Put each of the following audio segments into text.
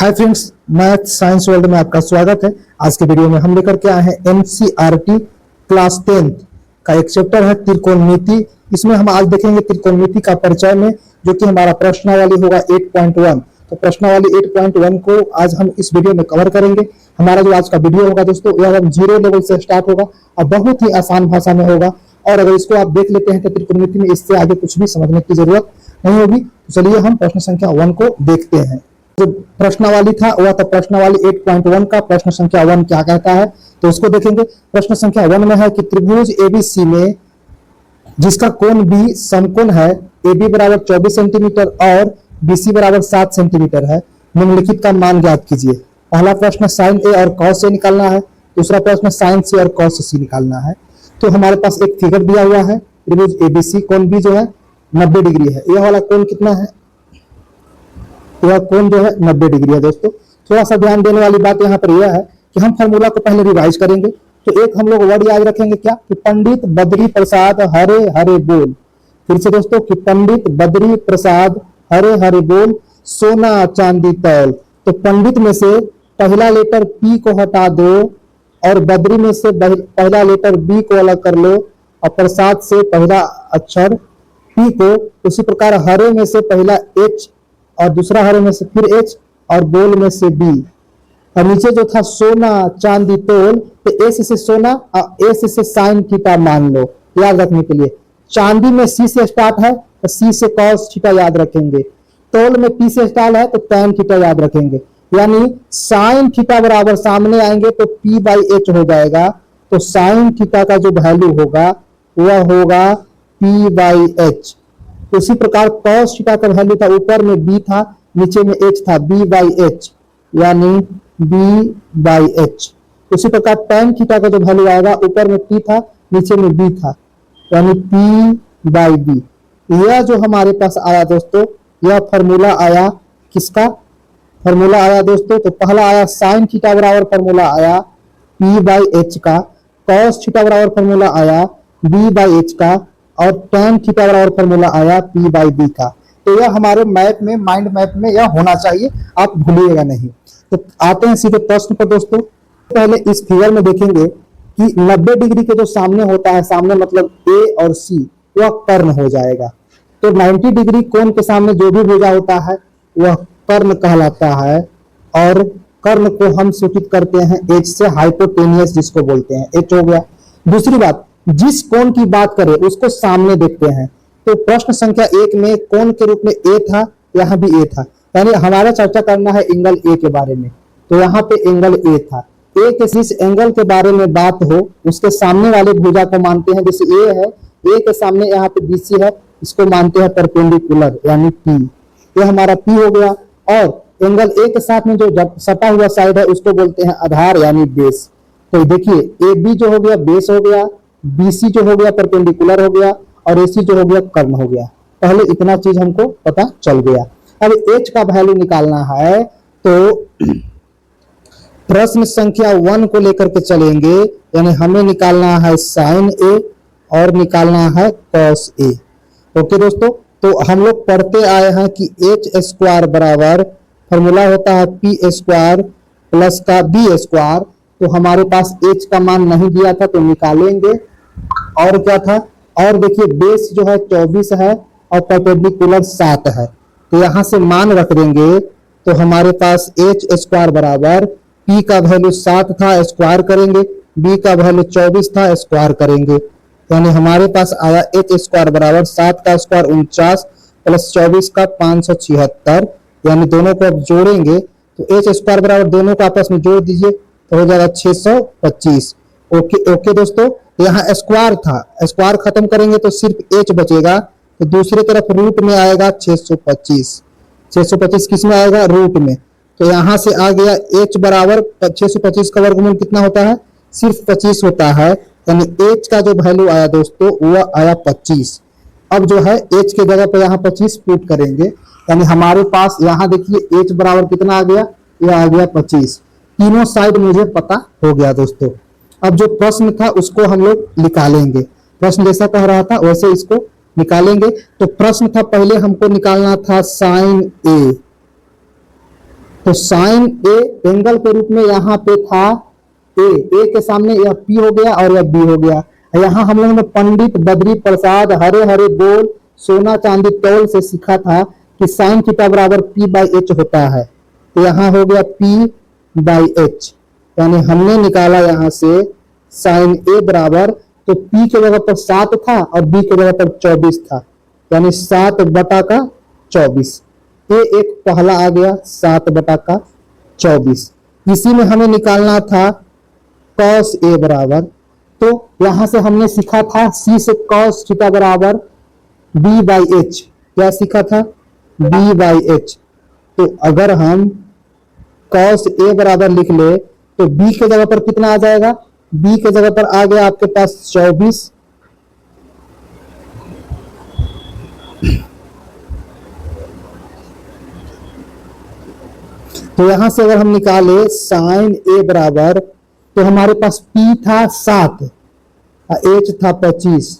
Hi friends, math science world में आपका स्वागत है। आज के वीडियो में हम लेकर के आए हैं एनसीईआरटी क्लास 10th का एक चैप्टर है त्रिकोणमिति। इसमें हम आज देखेंगे त्रिकोणमिति का परिचय में, जो कि हमारा प्रश्नावली होगा 8.1। तो प्रश्नावली 8.1 को आज हम इस वीडियो में कवर करेंगे। हमारा जो आज का वीडियो होगा दोस्तों, यह 0 लेवल से स्टार्ट होगा और बहुत ही आसान भाषा में होगा। और अगर इसको आप देख लेते हैं तो त्रिकोणमिति में इससे आगे कुछ भी समझने की जरूरत नहीं होगी। तो चलिए हम प्रश्न संख्या 1 को देखते हैं। जो प्रश्नावली था वह था प्रश्नावली 8.1 का प्रश्न संख्या 1 क्या कहता है, तो उसको देखेंगे। प्रश्न संख्या 1 में है कि त्रिभुज एबीसी में जिसका कोण बी समकोण है, AB बराबर 24 सेंटीमीटर और BC बराबर 7 सेंटीमीटर है, निम्नलिखित का मान ज्ञात कीजिए। पहला प्रश्न साइन ए और कॉस ए निकालना है, दूसरा प्रश्न साइन सी और कॉस सी निकालना है। तो हमारे पास एक फिगर दिया हुआ है, त्रिभुज एबीसी कोण बी जो है 90 डिग्री है। यह वाला कोण कितना है? यह कोण जो है 90 डिग्री है। दोस्तों थोड़ा सा ध्यान देने वाली बात यहाँ पर यह है कि हम फॉर्मूला को पहले रिवाइज करेंगे। तो एक हम लोग वर्ड याद रखेंगे क्या, कि पंडित बद्री प्रसाद हरे हरे बोल। फिर से दोस्तों, कि पंडित बद्री प्रसाद हरे हरे बोल सोना चांदी तौल। तो पंडित में से पहला लेटर P को हटा दो और बद्री में से पहला लेटर B को अलग कर लो और प्रसाद से पहला अक्षर P को। उसी प्रकार हरे में से पहला H और दूसरा हरे में से फिर H और बोल में से B। और नीचे जो था सोना चांदी तोल, तो S से सोना और S से साइन थीटा मान लो याद रखने के लिए। चांदी में C से स्टार्ट है तो C से कॉस थीटा याद रखेंगे। तोल में P से स्टार्ट है तो टैन थीटा याद रखेंगे। यानी साइन थीटा बराबर सामने आएंगे तो P/H हो जाएगा। तो साइन थीटा का जो वैल्यू होगा वह होगा P/H। उसी प्रकार कॉस थीटा का वैल्यू था, ऊपर में B था नीचे में H था, B/H यानी B/H। उसी प्रकार टैन थीटा का जो वैल्यू आएगा, ऊपर में T था नीचे में B था, यानी P/B। यह जो हमारे पास आया दोस्तों, यह फॉर्मूला आया किसका? फॉर्मूला आया दोस्तों, तो पहला आया साइन थीटा बराबर फॉर्मूला आया P/H का, कॉस थीटा बराबर फॉर्मूला आया B/H का और टैन थीटा बराबर फॉर्मूला आया P/B का। तो यह हमारे मैप में, माइंड मैप में यह होना चाहिए, आप भूलिएगा नहीं। तो आते हैं सीधे प्रश्न पर दोस्तों। पहले इस फिगर में देखेंगे कि 90 डिग्री के जो सामने होता है, सामने मतलब A और C, वह कर्ण हो जाएगा। तो 90 डिग्री कोण के सामने जो भी भुजा होता है वह कर्ण कहलाता है। और कर्ण को हम सूचित करते हैं H से, हाइपोटेनियस जिसको बोलते हैं, H हो गया। दूसरी बात, जिस कोण की बात करें उसको सामने देखते हैं। तो प्रश्न संख्या 1 में कोण के रूप में A था, यहाँ भी A था, यानी हमारा चर्चा करना है एंगल A के बारे में। तो यहाँ पे एंगल A था। A के जिस एंगल के बारे में बात हो उसके सामने वाले भुजा को मानते हैं, जैसे A है, A के सामने यहाँ पे BC है, इसको मानते हैं परपेंडिकुलर यानी P। ये हमारा P हो गया। और एंगल A के साथ में जो सटा हुआ साइड है उसको बोलते हैं आधार यानी बेस। तो देखिए AB जो हो गया बेस हो गया, BC जो हो गया परपेंडिकुलर हो गया और AC जो हो गया कर्ण हो गया। पहले इतना चीज हमको पता चल गया। अब H का वैल्यू निकालना है, तो प्रश्न संख्या 1 को लेकर के चलेंगे, यानी हमें निकालना है साइन A और निकालना है कॉस A। ओके दोस्तों, तो हम लोग पढ़ते आए हैं कि H स्क्वायर बराबर फॉर्मूला होता है P स्क्वायर प्लस का B स्क्वायर। तो हमारे पास H का मान नहीं दिया था तो निकालेंगे। और क्या था, और देखिए बेस जो है 24 है और परपेंडिकुलर 7 है, तो यहां से मान रख देंगे। तो हमारे पास H स्क्वायर बराबर P का वैल्यू 7 था, स्क्वायर करेंगे, B का वैल्यू 24 था, स्क्वायर करेंगे, यानी हमारे पास आया H स्क्वायर बराबर 7 का स्क्वायर 49 प्लस 24 का 576, यानी दोनों को अब जोड़ेंगे तो H स्क्वायर बराबर दोनों को आपस में जोड़ दीजिए तो हो जाएगा 625। ओके दोस्तों, यहाँ स्क्वायर था, स्क्वायर खत्म करेंगे तो सिर्फ H बचेगा। तो दूसरी तरफ रूट में आएगा 625। 625 किस में आएगा? रूट में। तो यहाँ से आ गया H बराबर 625 का वर्गमूल कितना होता है? सिर्फ 25 होता है, यानी H का जो वैल्यू आया दोस्तों वह आया 25। अब जो है H के जगह पे यहाँ 25 पुट करेंगे, यानी हमारे पास यहाँ देखिए H बराबर कितना आ गया? यह आ गया 25। तीनों साइड मुझे पता हो गया दोस्तों। अब जो प्रश्न था उसको हम लोग निकालेंगे। प्रश्न जैसा कह रहा था वैसे इसको निकालेंगे। तो प्रश्न था, पहले हमको निकालना था साइन A। तो साइन ए एंगल के रूप में यहाँ पे था ए के सामने यह पी हो गया और यह बी हो गया। यहाँ हम लोगों ने पंडित बद्री प्रसाद हरे हरे बोल सोना चांदी तौल से सीखा था कि साइन थीटा बराबर पी बाई एच होता है। तो यहाँ हो गया पी बाई एच, यानी हमने निकाला यहाँ से साइन ए बराबर, तो पी के जगह पर 7 था और बी के जगह पर 24 था, यानी 7 बटा का 24। ए एक पहला आ गया 7 बटा का 24। इसी में हमें निकालना था कॉस ए बराबर, तो यहां से हमने सीखा था सी से कॉस थीटा बराबर बी बाई एच। क्या सीखा था? B by H. तो अगर हम कॉस ए बराबर लिख ले तो बी के जगह पर कितना आ जाएगा? बी के जगह पर आ गया आपके पास 24। तो यहां से अगर हम निकाले साइन ए बराबर, तो हमारे पास पी था 7 और एच था 25।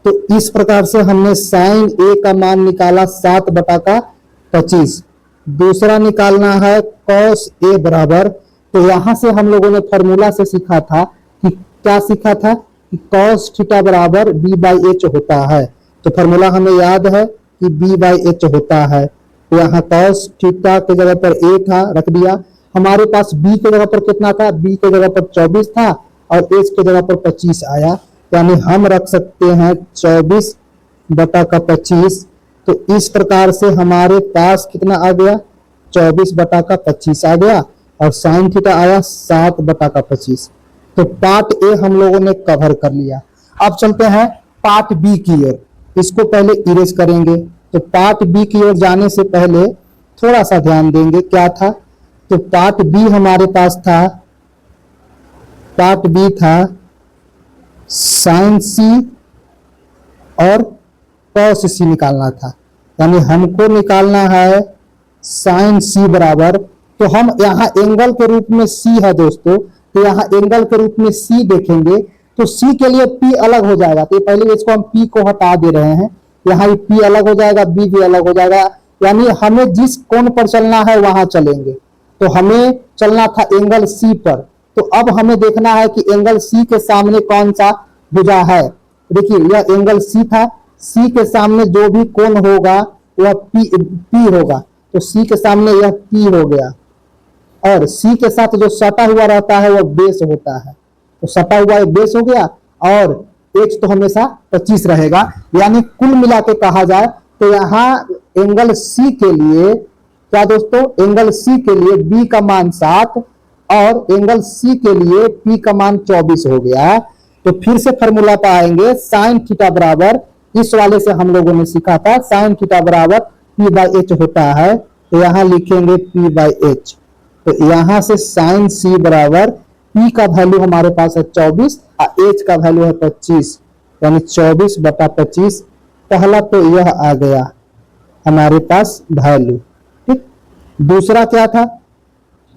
तो इस प्रकार से हमने साइन ए का मान निकाला 7 बटा का 25। दूसरा निकालना है कॉस ए बराबर, तो यहां से हम लोगों ने फॉर्मूला से सीखा था कि क्या सीखा था कि कॉस थीटा बराबर बी बाई एच होता है। तो फॉर्मूला हमें याद है कि बी बाई एच होता है। तो यहाँ कॉस थीटा के जगह पर ए था, रख दिया। हमारे पास बी के जगह पर कितना था? बी के जगह पर 24 था और एच के जगह पर 25 आया, यानी हम रख सकते हैं 24 बटा का 25। तो इस प्रकार से हमारे पास कितना आ गया? 24 बटा का 25 आ गया और साइन थीटा आया 7 बटा का 25। तो पार्ट ए हम लोगों ने कवर कर लिया। अब चलते हैं पार्ट बी की ओर। इसको पहले इरेज करेंगे। तो पार्ट बी की ओर जाने से पहले थोड़ा सा ध्यान देंगे क्या था। तो पार्ट बी हमारे पास था, पार्ट बी था साइन सी और कॉस सी निकालना था, यानी हमको निकालना है साइन सी बराबर। तो हम यहाँ एंगल के रूप में सी है दोस्तों, तो यहाँ एंगल के रूप में सी देखेंगे तो सी के लिए पी अलग हो जाएगा। तो पहले इसको हम पी को हटा दे रहे हैं, यहाँ पी अलग हो जाएगा, बी भी अलग हो जाएगा, यानी हमें जिस कोण पर चलना है वहां चलेंगे। तो हमें चलना था एंगल सी पर। तो अब हमें देखना है कि एंगल सी के सामने कौन सा भुजा है। देखिए यह एंगल सी था, सी के सामने जो भी कोण होगा वह पी होगा। तो सी के सामने यह पी हो गया और सी के साथ जो सटा हुआ रहता है वह बेस होता है। तो सटा हुआ एक बेस हो गया और एच तो हमेशा 25 रहेगा। यानी कुल मिला के कहा जाए तो यहाँ एंगल सी के लिए क्या दोस्तों, एंगल सी के लिए बी का मान 7 और एंगल सी के लिए पी का मान 24 हो गया। तो फिर से फॉर्मूला पर आएंगे, साइन थीटा बराबर, इस वाले से हम लोगों ने सीखा था साइन थीटा बराबर पी बाई एच होता है। तो यहाँ लिखेंगे पी बाई एच। तो यहाँ से साइन सी बराबर पी का वैल्यू हमारे पास है 24 और एच का वैल्यू है 25, यानी 24 बटा 25। पहला तो यह आ गया हमारे पास वैल्यू। ठीक, दूसरा क्या था?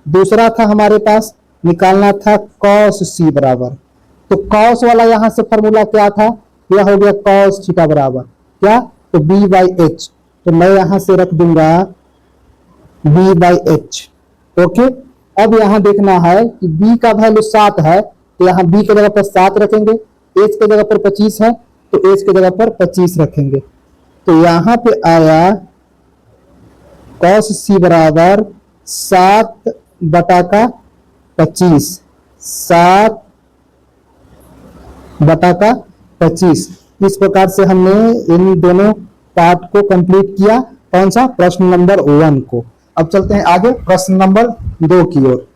दूसरा था हमारे पास निकालना था कॉस सी बराबर। तो कॉस वाला यहां से फॉर्मूला क्या था? यह हो गया कॉस थीटा बराबर क्या? तो बी बाई एच। तो मैं यहां से रख दूंगा बी बाई एच। ओके, अब यहां देखना है कि b का वैल्यू 7 है, तो यहां b के जगह पर 7 रखेंगे, h के जगह पर 25 है तो h के जगह पर 25 रखेंगे। तो यहां पे आया cos c बराबर 7 बटा का 25, 7 बटा का 25। इस प्रकार से हमने इन दोनों पार्ट को कंप्लीट किया। कौन सा? प्रश्न नंबर 1 को। अब चलते हैं आगे प्रश्न नंबर 2 की ओर।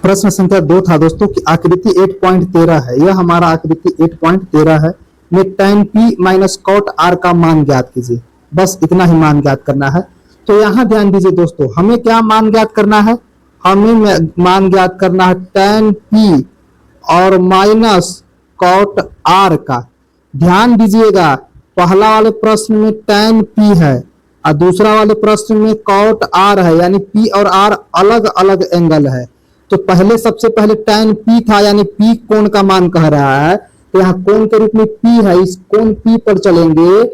प्रश्न संख्या 2 था दोस्तों कि आकृति 8.13 है। यह हमारा आकृति 8.13 है। में tan p minus cot r का मान ज्ञात कीजिए। बस इतना ही मान ज्ञात करना है। तो यहाँ ध्यान दीजिए दोस्तों, हमें क्या मान ज्ञात करना है? हमें मान ज्ञात करना है tan p और माइनस cot r का। ध्यान दीजिएगा, पहला वाले प्रश्न में tan p है और दूसरा वाले प्रश्न में cot r है, यानी p और r अलग अलग एंगल है। तो पहले सबसे पहले tan p था, यानी p कोण का मान कह रहा है। तो यहाँ कोण के रूप में p है, इस कोण p पर चलेंगे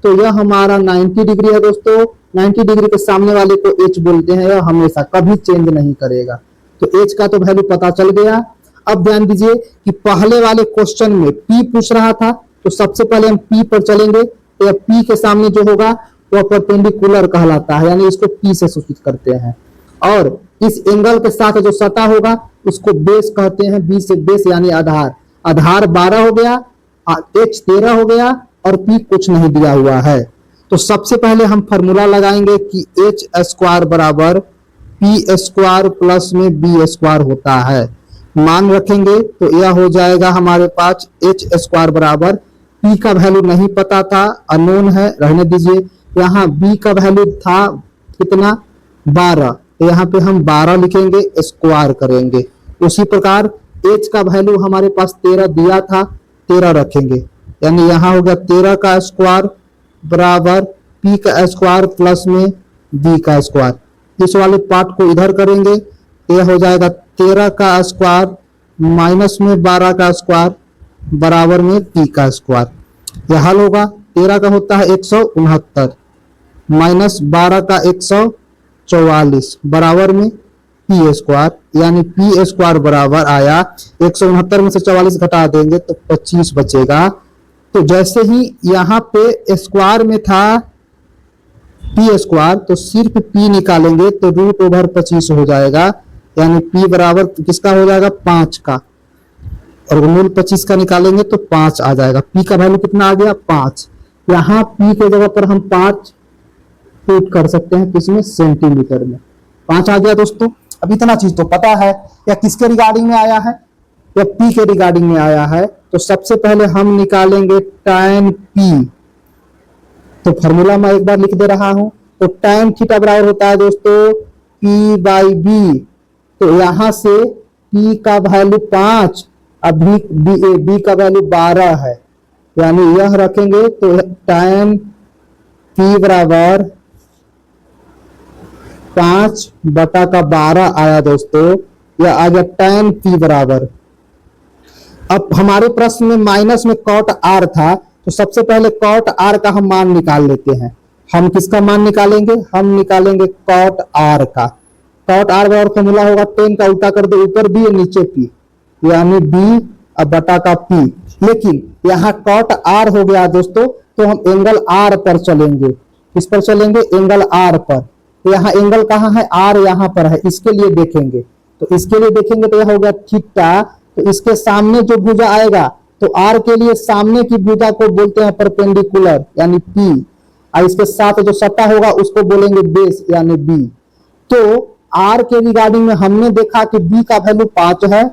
तो तो यह हमारा 90 डिग्री है दोस्तों। 90 डिग्री के सामने वाले को h बोलते हैं, यह हमेशा कभी चेंज नहीं करेगा। तो h का तो वैल्यू पता चल गया। अब ध्यान दीजिए कि पहले वाले क्वेश्चन में p पूछ रहा था, तो सबसे पहले हम p पर चलेंगे। तो यह p के सामने जो होगा वह परपेंडिकुलर कहलाता है, यानी इसको p से सूचित करते हैं। और इस एंगल के साथ जो सतह होगा उसको बेस कहते हैं, b से बेस यानी आधार। आधार 12 हो गया, h 13 हो गया और p कुछ नहीं दिया हुआ है। तो सबसे पहले हम फॉर्मूला लगाएंगे कि h स्क्वायर बराबर p स्क्वायर प्लस में b स्क्वायर होता है। मान रखेंगे तो यह हो जाएगा हमारे पास h स्क्वायर बराबर, p का वैल्यू नहीं पता था, अननोन है, रहने दीजिए। यहाँ b का वैल्यू था कितना, 12, तो यहाँ पे हम 12 लिखेंगे, स्क्वायर करेंगे। उसी प्रकार h का वैल्यू हमारे पास 13 दिया था, 13 रखेंगे, यानी यहाँ हो गया 13 का स्क्वायर बराबर p का स्क्वायर प्लस में b का स्क्वायर। इस वाले पार्ट को इधर करेंगे, यह हो जाएगा 13 का स्क्वायर माइनस में 12 का स्क्वायर बराबर में p का स्क्वायर। यह हल होगा, 13 का होता है 169 माइनस 12 का 144 बराबर में p स्क्वायर, यानी p स्क्वायर बराबर आया 169 में से 44 घटा देंगे तो 25 बचेगा। तो जैसे ही यहाँ पे स्क्वायर में था p स्क्वायर, तो सिर्फ p निकालेंगे तो रूट ओवर 25 हो जाएगा, यानी p बराबर किसका हो जाएगा, 5 का, और मूल 25 का निकालेंगे तो 5 आ जाएगा। p का वैल्यू कितना आ गया, 5। यहाँ p के जगह पर हम 5 पुट कर सकते हैं, किसमें, सेंटीमीटर में। 5 आ गया दोस्तों। अब इतना चीज तो पता है, या किसके रिगार्डिंग में आया है, या p के रिगार्डिंग में आया है। तो सबसे पहले हम निकालेंगे tan p। तो फॉर्मूला मैं एक बार लिख दे रहा हूं। तो tan थीटा बराबर होता है दोस्तों p बाई b। तो यहां से p का वैल्यू 5, अभी b का वैल्यू 12 है, यानी यह रखेंगे तो tan p बराबर 5/12 आया दोस्तों। यह आ गया tan p बराबर। अब हमारे प्रश्न में माइनस में cot r था, तो सबसे पहले cot r का हम मान निकाल लेते हैं। हम किसका मान निकालेंगे, हम निकालेंगे cot r का। cot r बराबर फॉर्मूला होगा, 10 का उल्टा कर दो, ऊपर b नीचे p, यानी b अब बटा का p। लेकिन यहाँ cot r हो गया दोस्तों, तो हम एंगल r पर चलेंगे। किस पर चलेंगे, एंगल r पर। तो यहाँ एंगल कहाँ है, r यहाँ पर है, इसके लिए देखेंगे। तो इसके लिए देखेंगे तो यह हो गया थीटा। तो इसके सामने जो भुजा आएगा, तो r के लिए सामने की भुजा को बोलते हैं परपेंडिकुलर, यानी p, और इसके साथ जो सतह होगा उसको बोलेंगे बेस, यानी b। तो r के रिगार्डिंग में हमने देखा कि b का वैल्यू 5 है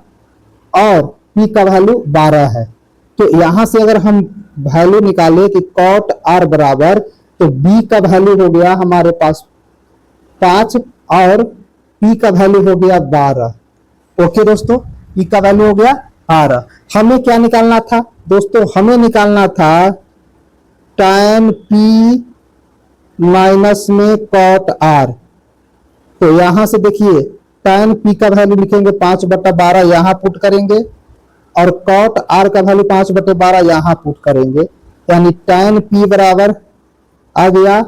और p का वैल्यू 12 है। तो यहां से अगर हम वैल्यू निकाले कि cot r बराबर, तो b का वैल्यू हो गया हमारे पास 5 और p का वैल्यू हो गया 12। ओके दोस्तों, p का वैल्यू हो गया 12। हमें क्या निकालना था दोस्तों, हमें निकालना था tan p माइनस में cot r। तो यहां से देखिए tan p का वैल्यू लिखेंगे 5/12, यहां पुट करेंगे, और cot r का वैल्यू 5/12 यहां पुट करेंगे, यानी tan p बराबर आ गया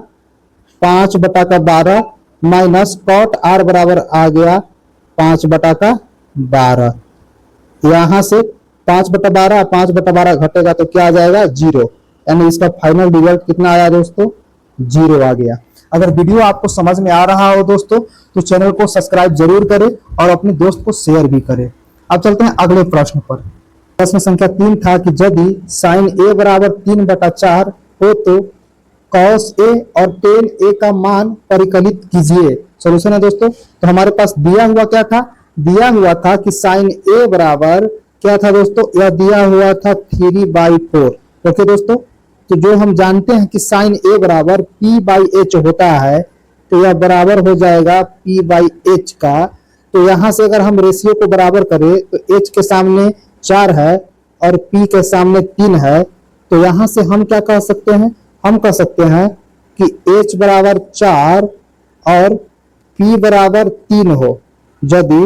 5/12 माइनस cot r बराबर आ गया 5/12। यहां से 5/12 5/12 घटेगा तो क्या आ जाएगा, 0, यानी इसका फाइनल रिजल्ट कितना आया दोस्तों, 0 आ गया। अगर वीडियो आपको समझ में आ रहा हो दोस्तों, तो चैनल को सब्सक्राइब जरूर करें और अपने दोस्त को शेयर भी करें। अब चलते हैं अगले प्रश्न पर। प्रश्न संख्या 3 था कि यदि sin a बराबर 3/4 हो तो cos a और tan a का मान परिकलित कीजिए। सोल्यूशन है दोस्तों। तो हमारे पास दिया हुआ क्या था, दिया हुआ था कि sin a बराबर क्या था दोस्तों, यह दिया हुआ था 3/4। ओके दोस्तों, तो जो हम जानते हैं कि sin a बराबर p/h होता है, तो यह बराबर हो जाएगा p/h का। तो यहां से अगर हम रेशियो को बराबर करें तो h के सामने 4 है और p के सामने 3 है, तो यहां से हम क्या कह सकते हैं, हम कह सकते हैं कि h बराबर 4 और p बराबर 3 हो। यदि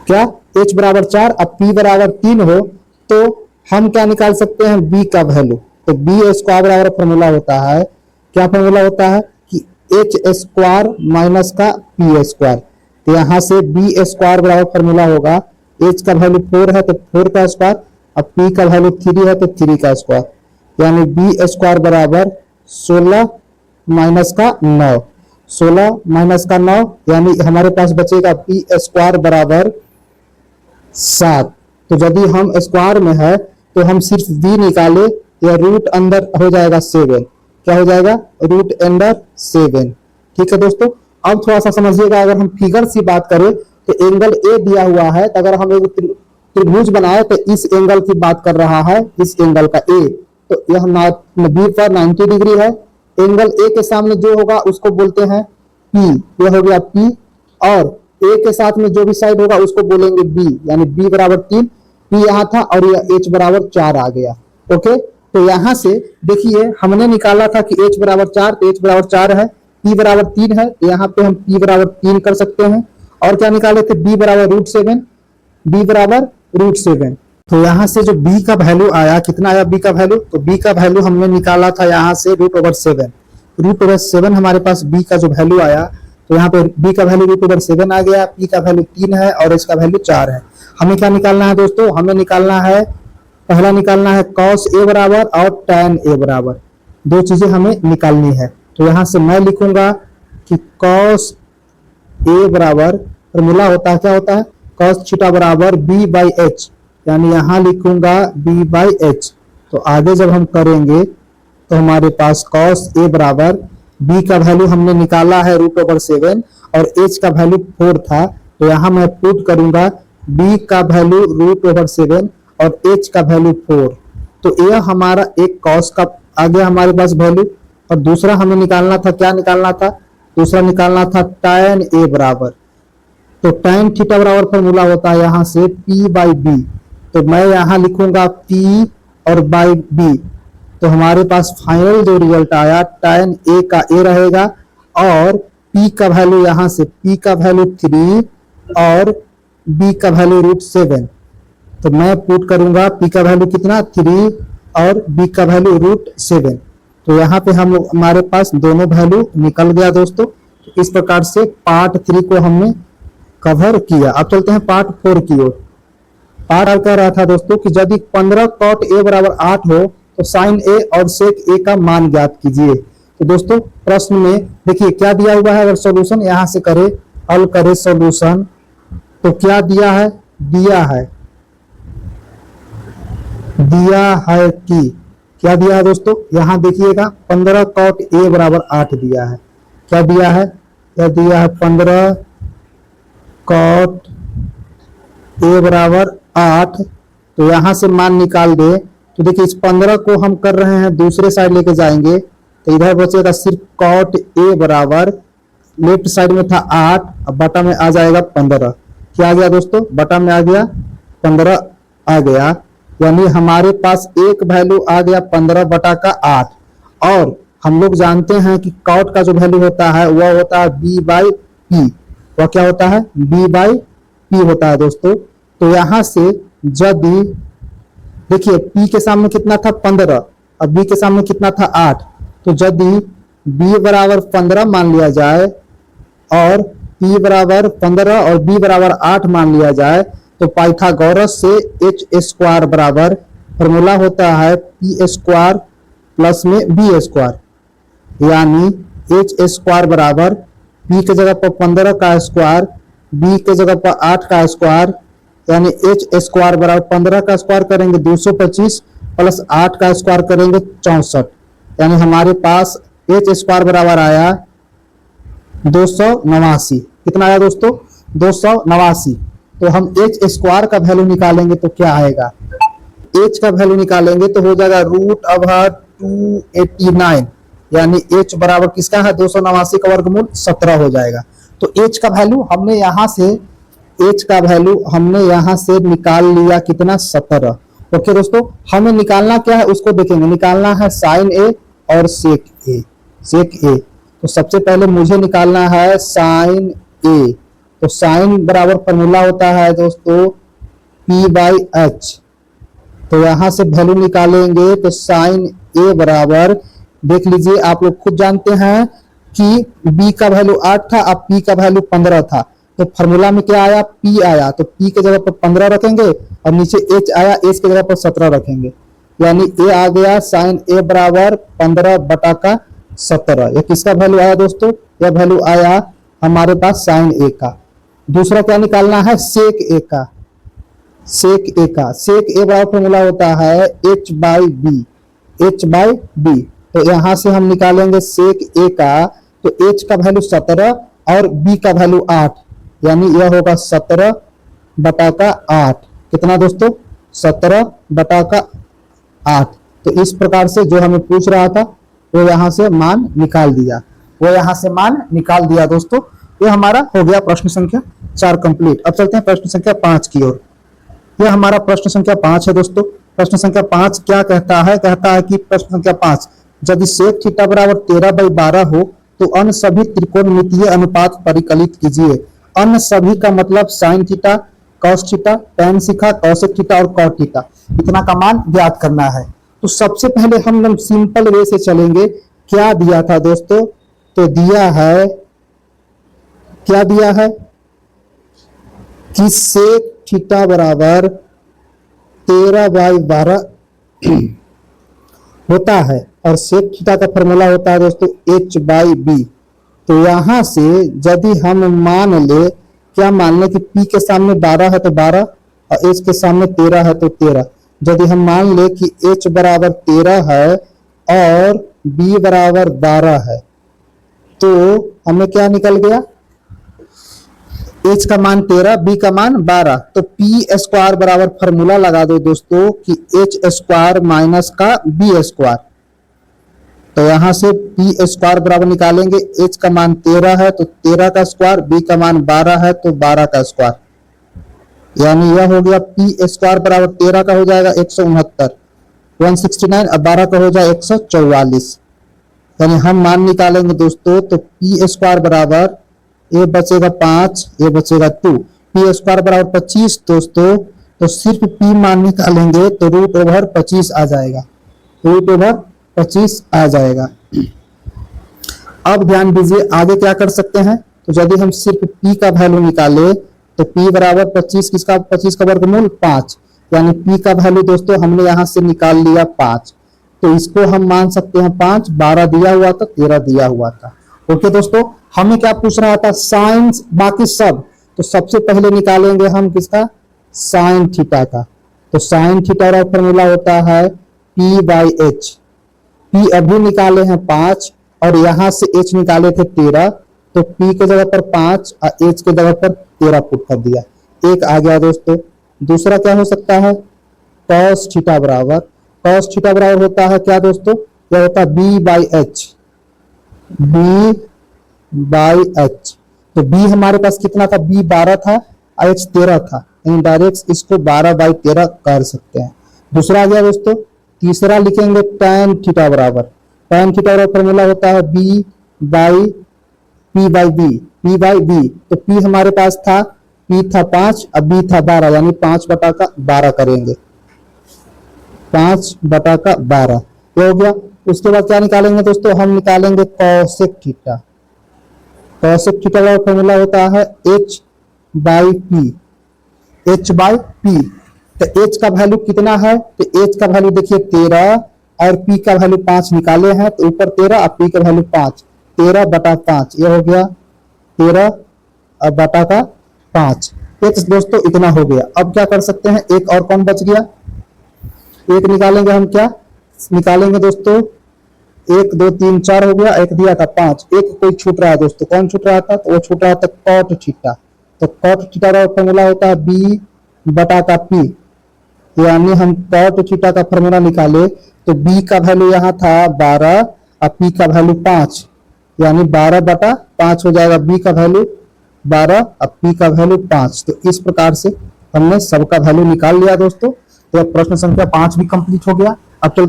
क्या h बराबर 4 और p बराबर 3 हो, तो हम क्या निकाल सकते हैं, b का वैल्यू। तो बी स्क्वायर बराबर फॉर्मूला होता है, क्या फॉर्मूला होता है कि एच स्क्वायर माइनस का पी स्क्वायर। तो यहाँ से बी स्क्वायर बराबर फॉर्मूला होगा, एच का वैल्यू 4 है तो 4 का स्क्वायर, अब पी का वैल्यू 3 है तो 3 का स्क्वायर, यानी बी स्क्वायर बराबर 16 माइनस का 9, 16 माइनस का 9, यानी हमारे पास बचेगा पी स्क्वायर बराबर 7। तो यदि हम स्क्वायर में है तो हम सिर्फ बी निकाले या रूट अंदर हो जाएगा 7, क्या हो जाएगा रूट अंडर 7। ठीक है दोस्तों, अब थोड़ा सा समझिएगा, अगर हम फिगर से बात करें तो एंगल ए दिया हुआ है, तो अगर हम एक त्रिभुज बनाए तो इस एंगल की बात कर रहा है, इस एंगल का ए, तो यह बी पर 90 डिग्री है। एंगल ए के सामने जो होगा उसको बोलते हैं पी, यह हो गया पी, और ए के साथ में जो भी साइड होगा उसको बोलेंगे बी, यानी बी बराबर 3, पी यहाँ था और यह एच बराबर 4 आ गया। ओके, तो यहाँ से देखिए हमने निकाला था कि एच बराबर 4, तो एच बराबर 4 है, पी बराबर 3 है, तो यहाँ पे हम पी बराबर 3 कर सकते हैं। और क्या निकाले थे, बी बराबर √7, बी बराबर √7। तो यहाँ से जो बी का वैल्यू आया, कितना आया बी का वैल्यू, तो बी का वैल्यू हमने निकाला था यहाँ से √7, √7 हमारे पास बी का जो वैल्यू आया, तो यहाँ पे बी का वैल्यू √7 आ गया, पी का वैल्यू 3 है और एच का वैल्यू 4 है। हमें क्या निकालना है दोस्तों, हमें निकालना है, पहला निकालना है कॉस ए बराबर और टैन ए बराबर, दो चीजें हमें निकालनी है। तो यहाँ से मैं लिखूंगा कि कॉस ए बराबर फॉर्मूला होता है, क्या होता है, कॉस थीटा बराबर बी बाई एच, यानी यहाँ लिखूंगा बी बाई एच। तो आगे जब हम करेंगे तो हमारे पास कॉस ए बराबर बी का वैल्यू हमने निकाला है √7 और एच का वैल्यू 4 था, तो यहाँ मैं पुट करूंगा बी का वैल्यू √7 और एच का वैल्यू 4। तो यह हमारा एक कॉस का आ गया हमारे पास वैल्यू। और दूसरा हमें निकालना था, क्या निकालना था, दूसरा निकालना था टैन ए बराबर, तो टैन थीटा बराबर फॉर्मूला होता है यहाँ से पी बाई बी, तो मैं यहाँ लिखूंगा पी और बाई बी। तो हमारे पास फाइनल जो रिजल्ट आया टैन ए का ए रहेगा और पी का वैल्यू यहाँ से पी का वैल्यू 3 और बी का वैल्यू √7। तो मैं पुट करूंगा पी का वैल्यू कितना 3 और बी का वैल्यू √7। तो यहाँ पे हम हमारे पास दोनों वैल्यू निकल गया दोस्तों। तो इस प्रकार से पार्ट 3 को हमने कवर किया। अब चलते हैं पार्ट 4 की ओर। पार्ट कह रहा था दोस्तों कि यदि 15 cot a बराबर 8 हो तो साइन ए और सेक ए का मान ज्ञात कीजिए। तो दोस्तों प्रश्न में देखिए क्या दिया हुआ है, अगर सॉल्यूशन यहां से करे, हल करे सॉल्यूशन, तो क्या दिया है, दिया है कि क्या दिया है दोस्तों, यहां देखिएगा 15 cot a बराबर 8 दिया है। क्या दिया है, क्या दिया है 15 cot a बराबर 8। तो यहां से मान निकाल दे, तो देखिए इस 15 को हम कर रहे हैं दूसरे साइड लेके जाएंगे, तो इधर बचेगा सिर्फ cot a बराबर, लेफ्ट साइड में था 8, अब बटा में आ जाएगा 15। क्या आ गया दोस्तों, बटा में आ गया 15 आ गया, यानी हमारे पास एक वैल्यू आ गया 15 बटा का 8। और हम लोग जानते हैं कि cot का जो वैल्यू होता है वह होता है b बाई पी, वह क्या होता है b बाई पी होता है दोस्तों। तो यहां से यदि देखिए p के सामने कितना था 15 और b के सामने कितना था 8, तो यदि b बराबर 15 मान लिया जाए और p बराबर 15 और b बराबर 8 मान लिया जाए, तो पाइथागोरस से एच स्क्वायर बराबर फॉर्मूला होता है पी स्क्वायर प्लस में बी स्क्वायर, यानी एच स्क्वायर बराबर p के जगह पर 15 का स्क्वायर, b के जगह पर 8 का स्क्वायर, यानी एच स्क्वायर बराबर 15 का स्क्वायर करेंगे 225 प्लस 8 का स्क्वायर करेंगे 64, यानी हमारे पास एच स्क्वायर बराबर आया 289। कितना आया दोस्तों, 289। तो हम एच स्क्वायर का वैल्यू निकालेंगे तो क्या आएगा, एच का वैल्यू निकालेंगे तो हो जाएगा √289, यानी एच बराबर किसका है 289 का वर्गमूल 17 हो जाएगा। तो एच का वैल्यू हमने यहां से निकाल लिया कितना 17। ओके दोस्तों, हमें निकालना क्या है उसको देखेंगे, निकालना है साइन ए और सेक ए। तो सबसे पहले मुझे निकालना है साइन ए, तो साइन बराबर फॉर्मूला होता है दोस्तों p बाई एच। तो यहां से वैल्यू निकालेंगे तो साइन ए बराबर, देख लीजिए आप लोग खुद जानते हैं कि b का वैल्यू 8 था, अब p का वैल्यू 15 था, तो फॉर्मूला में क्या आया, p आया, तो p के जगह पर 15 रखेंगे और नीचे h आया, h के जगह पर 17 रखेंगे, यानी a आ गया साइन a बराबर 15/17। ये किसका वैल्यू आया दोस्तों, यह वैल्यू आया हमारे पास साइन a का। दूसरा क्या निकालना है, सेक a का। सेक a का, सेक a बराबर फॉर्मूला होता है h by B, h by B. तो यहां से हम निकालेंगे सेक a का, तो h का वैल्यू 17 और b का वैल्यू 8, यानी यह होगा 17/8। कितना दोस्तों, 17/8। तो इस प्रकार से जो हमें पूछ रहा था वो यहां से मान निकाल दिया, दोस्तों। ये हमारा हो गया प्रश्न संख्या 4 कंप्लीट। अब चलते हैं प्रश्न संख्या 5 की ओर। यह हमारा प्रश्न संख्या 5 है दोस्तों। प्रश्न संख्या 5 क्या कहता है, कहता है कि प्रश्न संख्या 5, यदि सेक थीटा बराबर 13/12 हो तो अन्य सभी त्रिकोणमितीय अनुपात परिकलित कीजिए। अन्य सभी का मतलब sine theta, cos theta, tan theta, cosec theta और कॉट थीटा, इतना का मान ज्ञात करना है। तो सबसे पहले हम लोग सिंपल वे से चलेंगे। क्या दिया था दोस्तों, तो दिया है, क्या दिया है कि सेक थीटा बराबर 13/12 होता है और सेक थीटा का फॉर्मूला होता है दोस्तों h बाई बी। तो यहां से यदि हम मान ले, क्या मान ले कि p के सामने 12 है तो 12 और h के सामने 13 है तो 13। यदि हम मान ले कि h बराबर 13 है और b बराबर 12 है, तो हमें क्या निकल गया, h का मान 13, b का मान 12। तो p स्क्वायर बराबर फॉर्मूला लगा दो दोस्तों कि h स्क्वायर माइनस का b स्क्वायर। तो यहां से p स्क्वायर बराबर निकालेंगे, h का मान 13 है तो 13 का स्क्वायर, b का मान 12 है तो 12 का स्क्वायर, यानी यह हो गया p स्क्वायर बराबर 13 का हो जाएगा 169, 169 और 12 का हो जाएगा 144। यानी हम मान निकालेंगे दोस्तों, तो p स्क्वायर बराबर, ये बचेगा 5, ये बचेगा 2, p स्क्वायर बराबर 25 दोस्तों। तो सिर्फ p मान निकालेंगे तो √25 आ जाएगा, √25 आ जाएगा। अब ध्यान दीजिए आगे क्या कर सकते हैं। तो यदि हम सिर्फ p का वैल्यू निकाले तो p बराबर 25, किसका, 25 का वर्गमूल 5, यानी p का वैल्यू दोस्तों हमने यहां से निकाल लिया 5। तो इसको हम मान सकते हैं 5, 12 दिया हुआ था, 13 दिया हुआ था। ओके दोस्तों, हमें क्या पूछ रहा था, साइन बाकी सब। तो सबसे पहले निकालेंगे हम किसका, साइन थीटा का। तो साइन थीटा का फॉर्मूला होता है p बाई h। p अभी निकाले हैं 5 और यहां से h निकाले थे 13, तो p के जगह पर 5 और h के जगह पर 13 पुट कर दिया, एक आ गया दोस्तों। दूसरा क्या हो सकता है, cos थीटा बराबर, cos थीटा बराबर होता है क्या दोस्तों, यह होता है b by h, b by h। तो b हमारे पास कितना था, b 12 था और h 13 था, यानी डायरेक्ट इसको 12/13 कर सकते हैं। दूसरा आ गया दोस्तों। तीसरा लिखेंगे tan थीटा बराबर, tan थीटा बराबर फॉर्मूला होता है b by p by b, p by b। तो p हमारे पास था, p था 5 और b था 12, यानी 5/12 करेंगे, 5/12 ये हो गया। उसके बाद क्या निकालेंगे दोस्तों, हम निकालेंगे कॉसेक थीटा। कॉसेक थीटा का फॉर्मूला होता है h by p, h by p। तो h का वैल्यू कितना है, तो h का वैल्यू देखिए 13 और p का वैल्यू 5 निकाले हैं, तो ऊपर 13 और p का वैल्यू 5, 13/5 ये हो गया 13/5। एक दोस्तों इतना हो गया। अब क्या कर सकते हैं, एक और कौन बच गया, एक निकालेंगे हम, क्या निकालेंगे दोस्तों, 1 2 3 4 हो गया, एक दिया था 5, एक कोई छूट रहा है दोस्तों, कौन छूट रहा था, तो वो छूट रहा था कॉट थीटा। तो कॉट थीटा का फॉर्मूला होता है b/p, यानी हम कॉट थीटा का फॉर्मूला निकाले तो b का वैल्यू यहाँ था 12 और p का वैल्यू 5, यानी 12/5 हो जाएगा, b का वैल्यू 12 और p का वैल्यू 5। तो इस प्रकार से हमने सबका वैल्यू निकाल लिया दोस्तों। तो प्रश्न संख्या 5 भी कंप्लीट हो गया। अब चलते